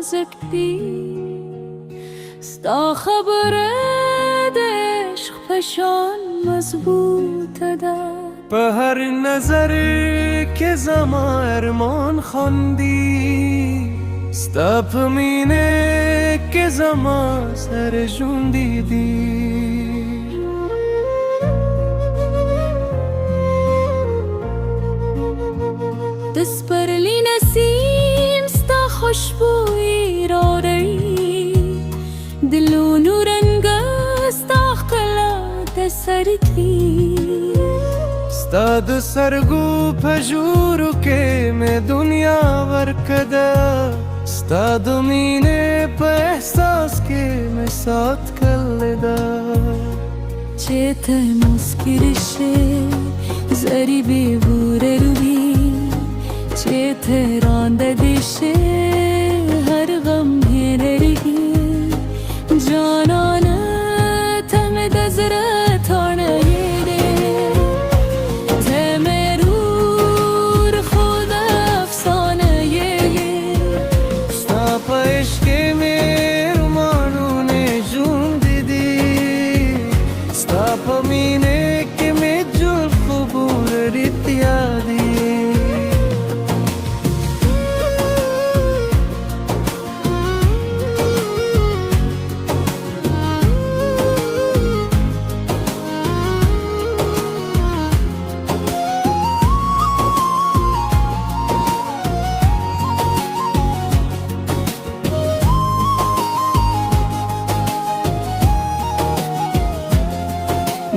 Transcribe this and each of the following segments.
نازک دی ستا خبره د عشق پشان مضبوطه ده په هر نظر کې زما ارمان خواندي ستا په مینه کې زما سره ژوندي دي د سپرلی نسیم ستا خوشبویی راوړی د لونو رنګ ستا ښکلا د سر کې ستا د سرګو په ژورو کې مې دنیا ورکده ستا د مینې په احساس کې مې سات کړې ده چې ته مسکر شې زری بې بوره روي چې ته رانده دې شې هر غم هېروي جانانه ته مې د زړه تاڼه یې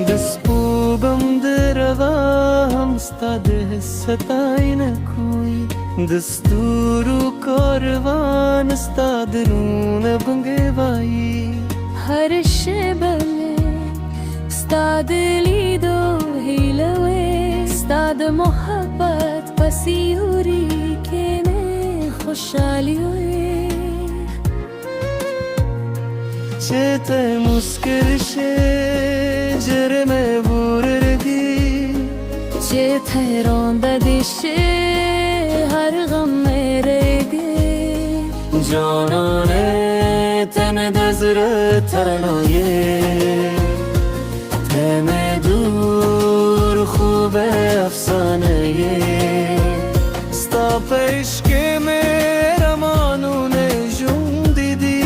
د سپوږم د روا هم ستا د ستاینه کوي د ستورو کاروان ستا درونه بنګې وایي هر شیبه مې ستا د لیدو هیله وې ستا د محبت په سیوري کې مې خوشحالي وې چې ته مسکر شې جرم بوردی چې ته رانده دې شې هر غم هېروي جانانه ته مې د زړه ترانه یې ته مې دور خوب افسانه یې ستا په عشق مې رمانونه ژوندي دي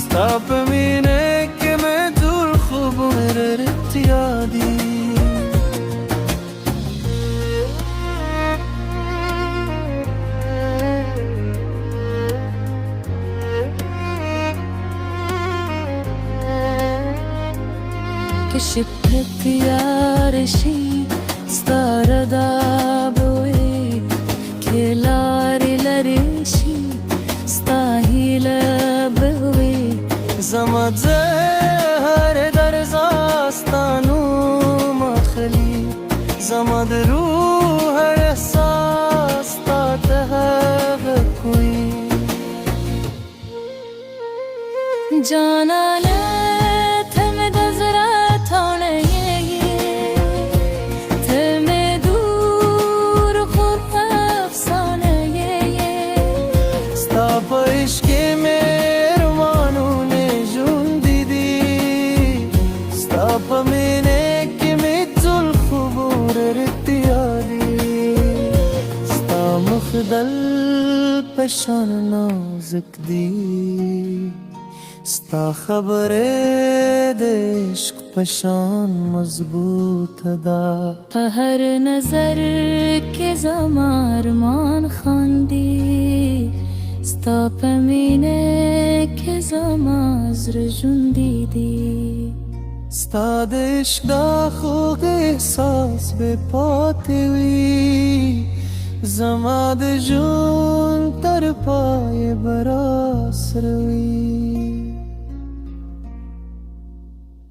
ستا په مینه یادی که شب تیار شی ستاره دا بوی که لاری لری شی ستا هیله بوی زما زهر در زاستانو مخلی زما د روح احساس تا ته کوي جانانه ته مې د زړه تاڼه یې ته مې دور خوب افسانه یې ستا په عشق مې ارمانونه ژوندي دي ستا په مینه کې مې زلفو بورتیا دي ستا مخ دل په شان نازک دي ستا خبره د عشق په شان مضبوطه ده په هر نظر کې زما ارمان خاندي ستا په مینه کې زما زړه ژوندی دی ستا د عشق دا خوږ احساس بې پاتې وي زما د ژوند تر پایه به راسره وي